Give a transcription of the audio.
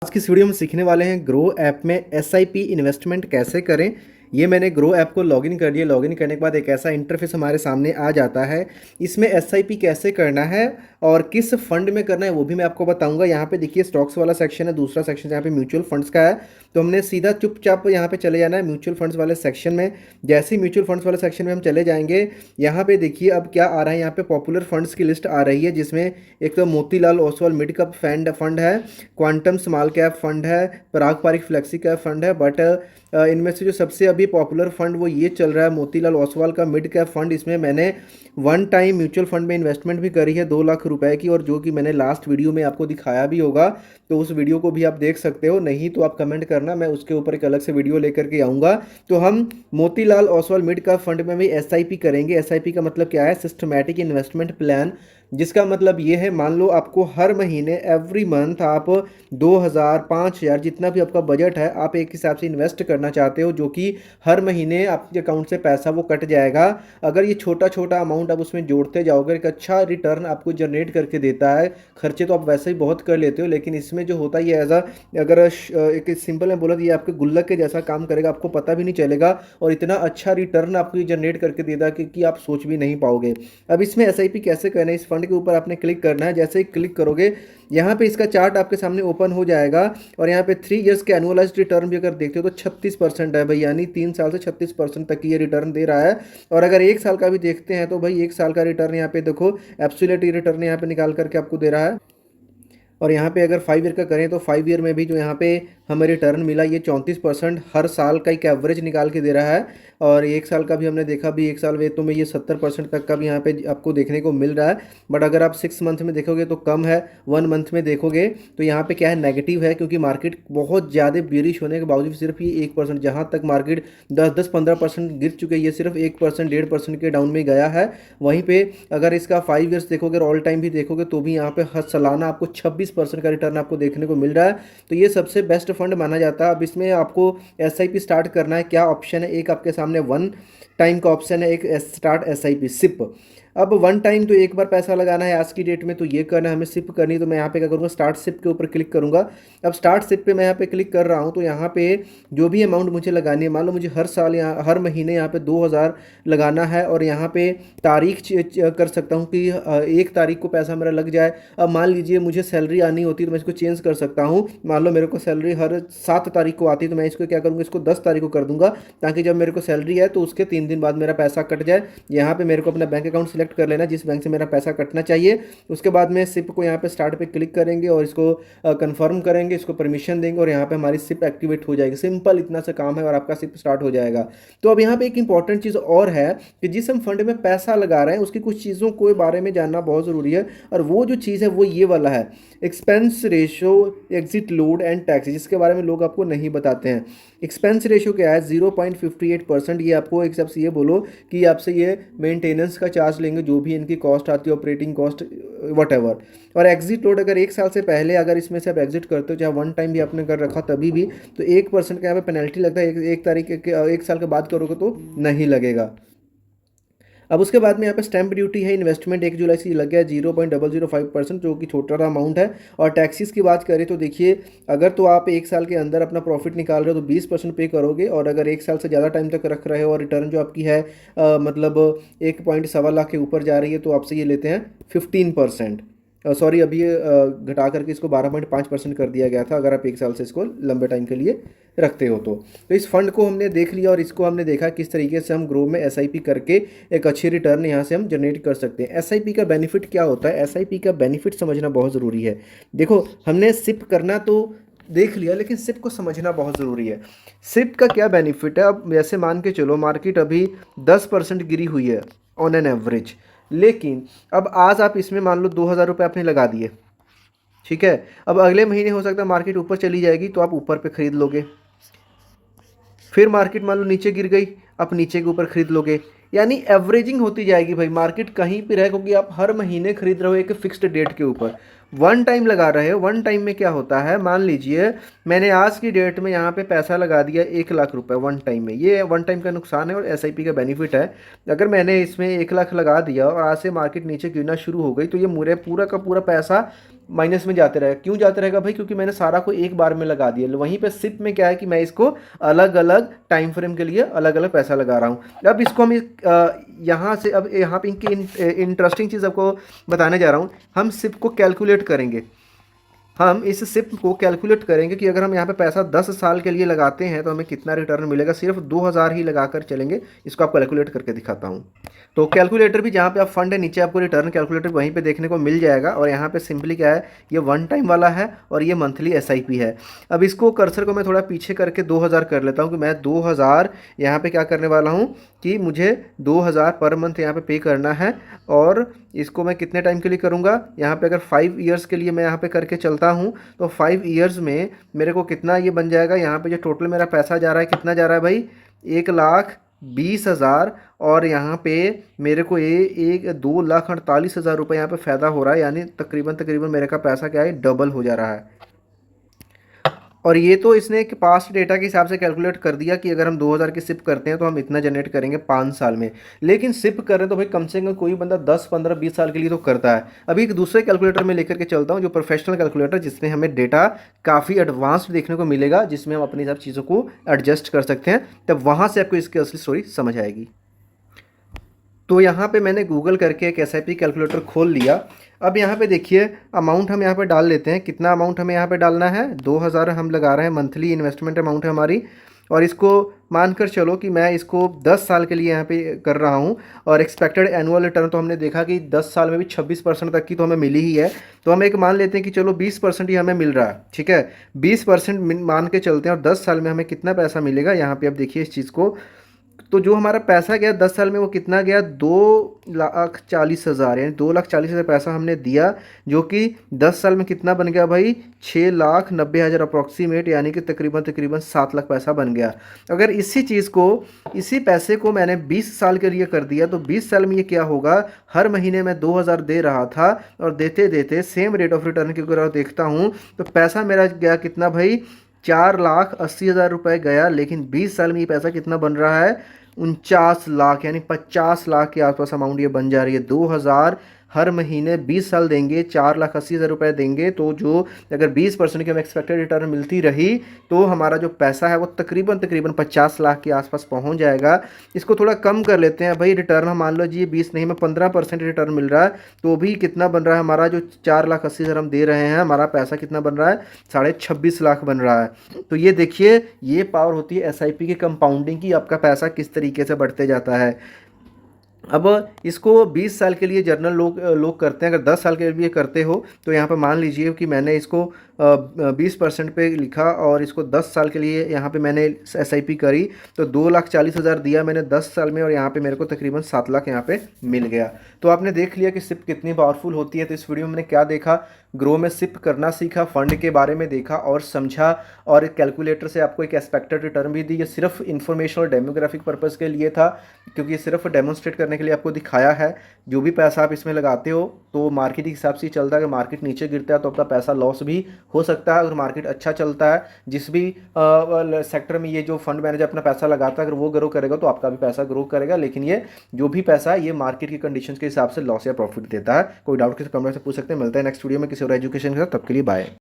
आज की इस वीडियो में सीखने वाले हैं ग्रो ऐप में एसआईपी इन्वेस्टमेंट कैसे करें। ये मैंने ग्रो ऐप को लॉगिन कर लिया। लॉगिन करने के बाद एक ऐसा इंटरफेस हमारे सामने आ जाता है। इसमें एसआईपी कैसे करना है और किस फंड में करना है वो भी मैं आपको बताऊंगा। यहाँ पे देखिए स्टॉक्स वाला सेक्शन है, दूसरा सेक्शन यहाँ पे म्यूचुअल फंड्स का है। तो हमने सीधा चुपचाप यहाँ पे चले जाना है म्यूचुअल फंड्स वाले सेक्शन में। जैसे ही म्यूचुअल फंड्स वाले सेक्शन में हम चले जाएंगे, यहाँ पे देखिए अब क्या आ रहा है। यहाँ पे पॉपुलर फंड्स की लिस्ट आ रही है, जिसमें एक तो Motilal Oswal mid cup fund है, क्वांटम स्मॉल कैप फंड है, पराग पारिक फ्लेक्सी कैप फंड है। बट इनमें से जो सबसे अभी पॉपुलर फंड वो ये चल रहा है मोतीलाल ओसवाल का मिड कैप फंड। इसमें मैंने वन टाइम म्यूचुअल फंड में इन्वेस्टमेंट भी करी है 2 लाख रुपए की, और जो कि मैंने लास्ट वीडियो में आपको दिखाया भी होगा। तो उस वीडियो को भी आप देख सकते हो, नहीं तो आप कमेंट करना, मैं उसके ऊपर एक अलग से वीडियो लेकर के आऊँगा। तो हम Motilal Oswal mid cap fund में भी एसआईपी करेंगे। एसआईपी का मतलब क्या है? सिस्टमैटिक इन्वेस्टमेंट प्लान, जिसका मतलब ये है, मान लो आपको हर महीने एवरी मंथ आप 2,000 5,000 जितना भी आपका बजट है आप एक हिसाब से इन्वेस्ट करना चाहते हो, जो कि हर महीने आपके अकाउंट से पैसा वो कट जाएगा। अगर ये छोटा छोटा अमाउंट आप उसमें जोड़ते जाओगे, एक अच्छा रिटर्न आपको जनरेट करके देता है। खर्चे तो आप वैसे ही बहुत कर लेते हो, लेकिन इसमें जो होता है ये अगर एक सिंपल में बोला तो ये आपके गुल्लक के जैसा काम करेगा, आपको पता भी नहीं चलेगा, और इतना अच्छा रिटर्न आपको जनरेट करके देगा कि आप सोच भी नहीं पाओगे। अब इसमें एसआईपी कैसे करना है, इस फंड के ऊपर आपने क्लिक करना है। जैसे ही क्लिक करोगे, यहाँ पे इसका चार्ट आपके सामने ओपन हो जाएगा, और यहाँ पे 3 इयर्स के एनुअलाइज्ड रिटर्न भी अगर देखते हो तो 36% है भाई, यानी 3 साल से 36% तक की ये रिटर्न दे रहा है। और अगर 1 साल का भी देखते हैं तो भाई 1 साल का रिटर्न यहाँ पे देखो, एब्सोल्यूट रिटर्न यहाँ पे निकाल करके आपको दे रहा है। और यहाँ पे अगर 5 ईयर का करें तो 5 ईयर में भी जो यहाँ पे हमें रिटर्न मिला ये 34% हर साल का एक एवरेज निकाल के दे रहा है। और 1 साल का भी हमने देखा भी, 1 साल वेतन में ये 70% तक का भी यहाँ पे आपको देखने को मिल रहा है। बट अगर आप 6 मंथ में देखोगे तो कम है, 1 मंथ में देखोगे तो यहाँ पे क्या है, नेगेटिव है, क्योंकि मार्केट बहुत ज़्यादा बेरिश होने के बावजूद सिर्फ ये 1%, जहाँ तक मार्केट 10-15% गिर चुके हैं, ये सिर्फ 1% 1.5% के डाउन में गया है। वहीं पे अगर इसका 5 ईयर्स देखोगे और ऑल टाइम भी देखोगे तो भी यहाँ पे हर सालाना आपको 26% का रिटर्न आपको देखने को मिल रहा है। तो ये सबसे बेस्ट फंड माना जाता है। अब इसमें आपको एसआईपी स्टार्ट करना है। क्या ऑप्शन है? एक आपके सामने वन टाइम का ऑप्शन है, एक स्टार्ट एसआईपी सिप। अब वन टाइम तो एक बार पैसा लगाना है आज की डेट में, तो ये करना है, हमें सिप करनी है। तो मैं यहाँ पे क्या करूँगा, स्टार्ट सिप के ऊपर क्लिक करूँगा। अब स्टार्ट सिप पे मैं यहाँ पे क्लिक कर रहा हूँ, तो यहाँ पे जो भी अमाउंट मुझे लगानी है, मान लो मुझे हर साल यहाँ हर महीने यहाँ पे 2,000 लगाना है, और यहाँ पे तारीख कर सकता हूँ कि 1 तारीख को पैसा मेरा लग जाए। अब मान लीजिए मुझे सैलरी आनी होती है तो मैं इसको चेंज कर सकता हूँ। मान लो मेरे को सैलरी हर 7 तारीख को आती है, तो मैं इसको क्या करूँगा, इसको 10 तारीख को कर दूंगा, ताकि जब मेरे को सैलरी है तो उसके 3 दिन बाद मेरा पैसा कट जाए। यहाँ पे मेरे को अपना बैंक अकाउंट सेलेक्ट कर लेना जिस बैंक से मेरा पैसा कटना चाहिए। उसके बाद में सिप को यहाँ पे स्टार्ट पे क्लिक करेंगे और इसको कंफर्म करेंगे, इसको परमिशन देंगे, और यहाँ पे हमारी सिप एक्टिवेट हो जाएगी। सिंपल इतना सा काम है और आपका सिप स्टार्ट हो जाएगा। तो अब यहाँ पे एक इंपॉर्टेंट चीज़ और है कि जिस हम फंड में पैसा लगा रहे हैं उसकी कुछ चीज़ों के बारे में जानना बहुत ज़रूरी है। और वो जो चीज़ है वो ये वाला है, expense ratio, exit load and tax, जिसके बारे में लोग आपको नहीं बताते हैं। एक्सपेंस रेशो क्या है? 0.58%। ये आपको एक हिसाब से ये बोलो कि आपसे ये मेंटेनेंस का चार्ज लेंगे, जो भी इनकी कॉस्ट आती है, ऑपरेटिंग कॉस्ट वट एवर। और एग्जिट लोड, अगर 1 साल से पहले अगर इसमें से आप एग्जिट करते हो, चाहे वन टाइम भी आपने कर रखा तभी भी, तो 1% का यहाँ पे पेनल्टी लगता है। 1 साल के बाद करोगे तो नहीं लगेगा। अब उसके बाद में यहाँ पे स्टैंप ड्यूटी है, इन्वेस्टमेंट 1 जुलाई से लग गया 0.005%, जो कि छोटा अमाउंट है। और टैक्सेस की बात करें तो देखिए, अगर तो आप 1 साल के अंदर अपना प्रॉफिट निकाल रहे हो तो 20% पे करोगे, और अगर 1 साल से ज़्यादा टाइम तक रख रहे हो और रिटर्न जो आपकी है मतलब 1.1 लाख के ऊपर जा रही है, तो आपसे ये लेते हैं 15%। सॉरी, अभी ये घटा करके इसको 12.5% कर दिया गया था, अगर आप 1 साल से इसको लंबे टाइम के लिए रखते हो तो इस फंड को हमने देख लिया, और इसको हमने देखा किस तरीके से हम ग्रो में एसआईपी करके एक अच्छी रिटर्न यहाँ से हम जनरेट कर सकते हैं। एसआईपी का बेनिफिट क्या होता है? एसआईपी का बेनिफिट समझना बहुत ज़रूरी है। देखो, हमने सिप करना तो देख लिया, लेकिन सिप को समझना बहुत ज़रूरी है। सिप का क्या बेनिफिट है? अब वैसे मान के चलो मार्केट अभी 10% गिरी हुई है ऑन एन एवरेज, लेकिन अब आज आप इसमें मान लो 2,000 रुपये आपने लगा दिए, ठीक है। अब अगले महीने हो सकता है मार्केट ऊपर चली जाएगी, तो आप ऊपर पे खरीद लोगे। फिर मार्केट मान लो नीचे गिर गई, आप नीचे के ऊपर खरीद लोगे। यानी एवरेजिंग होती जाएगी भाई, मार्केट कहीं भी रहे, क्योंकि आप हर महीने खरीद रहे हो एक फिक्स्ड डेट के ऊपर। वन टाइम लगा रहे हो, वन टाइम में क्या होता है, मान लीजिए मैंने आज की डेट में यहाँ पे पैसा लगा दिया 1 लाख रुपए वन टाइम में। ये वन टाइम का नुकसान है और एसआईपी का बेनिफिट है। अगर मैंने इसमें 1 लाख लगा दिया और आज से मार्केट नीचे गिरना शुरू हो गई, तो ये मेरे पूरा का पूरा पैसा माइनस में जाते रहेगा। क्यों जाते रहेगा भाई? क्योंकि मैंने सारा को एक बार में लगा दिया। वहीं पे सिप में क्या है कि मैं इसको अलग अलग टाइम फ्रेम के लिए अलग अलग पैसा लगा रहा हूँ। अब इसको हम यहाँ से, अब यहाँ पे इनकी इंटरेस्टिंग चीज़ आपको बताने जा रहा हूँ। हम सिप को कैलकुलेट करेंगे। हम इस सिप को कैलकुलेट करेंगे कि अगर हम यहाँ पे पैसा 10 साल के लिए लगाते हैं तो हमें कितना रिटर्न मिलेगा। सिर्फ 2000 ही लगाकर चलेंगे। इसको आप कैलकुलेट करके दिखाता हूँ। तो कैलकुलेटर भी, जहाँ पे आप फंड है नीचे आपको रिटर्न कैलकुलेटर वहीं पे देखने को मिल जाएगा। और यहाँ पे सिंपली क्या है, ये वन टाइम वाला है और ये मंथली एसआईपी है। अब इसको कर्सर को मैं थोड़ा पीछे करके 2000 कर लेता हूँ कि मैं 2000 यहाँ पे क्या करने वाला हूँ कि मुझे 2000 पर मंथ यहाँ पे पे करना है। और इसको मैं कितने टाइम के लिए करूँगा, यहाँ पे अगर 5 ईयर्स के लिए मैं यहाँ पे करके चलता हूँ तो 5 ईयर्स में मेरे को कितना ये बन जाएगा। यहाँ पे जो टोटल मेरा पैसा जा रहा है, कितना जा रहा है भाई, 1,20,000। और यहाँ पे मेरे को ये 2,48,000 रुपये यहाँ पे फ़ायदा हो रहा है। यानी तकरीबन तकरीबन मेरे का पैसा क्या है, डबल हो जा रहा है। और ये तो इसने एक पास्ट डेटा के हिसाब से कैलकुलेट कर दिया कि अगर हम 2000 की सिप करते हैं तो हम इतना जनरेट करेंगे 5 साल में। लेकिन सिप कर रहे हैं तो भाई कम से कम कोई बंदा 10, 15, 20 साल के लिए तो करता है। अभी एक दूसरे कैलकुलेटर में लेकर के चलता हूँ, जो प्रोफेशनल कैलकुलेटर, जिसमें हमें डेटा काफ़ी एडवांस्ड देखने को मिलेगा, जिसमें हम अपनी सब चीज़ों को एडजस्ट कर सकते हैं। तब वहाँ से आपको इसकी असली स्टोरी समझ आएगी। तो यहाँ पे मैंने गूगल करके एक एसआईपी कैलकुलेटर खोल लिया। अब यहाँ पे देखिए, अमाउंट हम यहाँ पे डाल लेते हैं। कितना अमाउंट हमें यहाँ पे डालना है, 2000 हम लगा रहे हैं। मंथली इन्वेस्टमेंट अमाउंट है हमारी। और इसको मानकर चलो कि मैं इसको 10 साल के लिए यहाँ पे कर रहा हूँ। और एक्सपेक्टेड एनुअल रिटर्न तो हमने देखा कि 10 साल में भी 26% तक की तो हमें मिली ही है। तो हम एक मान लेते हैं कि चलो 20% ही हमें मिल रहा है, ठीक है। 20% मान के चलते हैं। और 10 साल में हमें कितना पैसा मिलेगा, यहाँ पे अब देखिए इस चीज़ को। तो जो हमारा पैसा गया 10 साल में, वो कितना गया, 2,40,000। यानी 2,40,000 पैसा हमने दिया, जो कि 10 साल में कितना बन गया भाई, 6,90,000 अप्रॉक्सीमेट। यानी कि तकरीबन तकरीबन 7 लाख पैसा बन गया। अगर इसी चीज़ को, इसी पैसे को मैंने 20 साल के लिए कर दिया तो 20 साल में ये क्या होगा, हर महीने मैं 2,000 दे रहा था। और देते देते सेम रेट ऑफ रिटर्न की अगर देखता हूँ तो पैसा मेरा गया कितना भाई, 4,80,000 रुपये गया। लेकिन 20 साल में ये पैसा कितना बन रहा है, 49 लाख। यानी 50 लाख के आसपास अमाउंट ये बन जा रही है। 2,000 हर महीने 20 साल देंगे, 4,80,000 रुपये देंगे। तो जो अगर 20% की हमें एक्सपेक्टेड रिटर्न मिलती रही तो हमारा जो पैसा है वो तकरीबन तकरीबन 50 लाख के आसपास पहुंच जाएगा। इसको थोड़ा कम कर लेते हैं भाई। रिटर्न हम मान लो जी 20 नहीं, में 15% रिटर्न मिल रहा है। तो भी कितना बन रहा है हमारा, जो 4,80,000 हम दे रहे हैं, हमारा पैसा कितना बन रहा है, 26.5 लाख बन रहा है। तो ये देखिए, ये पावर होती है एसआईपी की कंपाउंडिंग की। आपका पैसा किस तरीके से बढ़ते जाता है। अब इसको 20 साल के लिए जर्नल लोग करते हैं। अगर 10 साल के लिए करते हो तो यहाँ पर मान लीजिए कि मैंने इसको 20% पे लिखा और इसको 10 साल के लिए यहाँ पे मैंने एसआईपी करी। तो 2,40,000 दिया मैंने 10 साल में, और यहाँ पे मेरे को तकरीबन 7 लाख यहाँ पे मिल गया। तो आपने देख लिया कि सिप कितनी पावरफुल होती है। तो इस वीडियो में मैंने क्या देखा, ग्रो में सिप करना सीखा, फंड के बारे में देखा और समझा, और कैलकुलेटर से आपको एक एक्सपेक्टेड रिटर्न भी दी। ये सिर्फ इन्फॉर्मेशन और डेमोग्राफिक पर्पज़ के लिए था, क्योंकि ये सिर्फ डेमोन्स्ट्रेट करने के लिए आपको दिखाया है। जो भी पैसा आप इसमें लगाते हो तो मार्केट के हिसाब से ही चलता है। अगर मार्केट नीचे गिरता है तो आपका पैसा लॉस भी हो सकता है। अगर मार्केट अच्छा चलता है, जिस भी सेक्टर में ये जो फंड मैनेजर अपना पैसा लगाता है, अगर वो ग्रो करेगा तो आपका भी पैसा ग्रो करेगा। लेकिन ये जो भी पैसा है ये मार्केट की कंडीशंस के हिसाब से लॉस या प्रॉफिट देता है। कोई डाउट किसी कमेंट से पूछ सकते हैं। मिलता है नेक्स्ट वीडियो में किसी और एजुकेशन के साथ। तब के लिए बाय।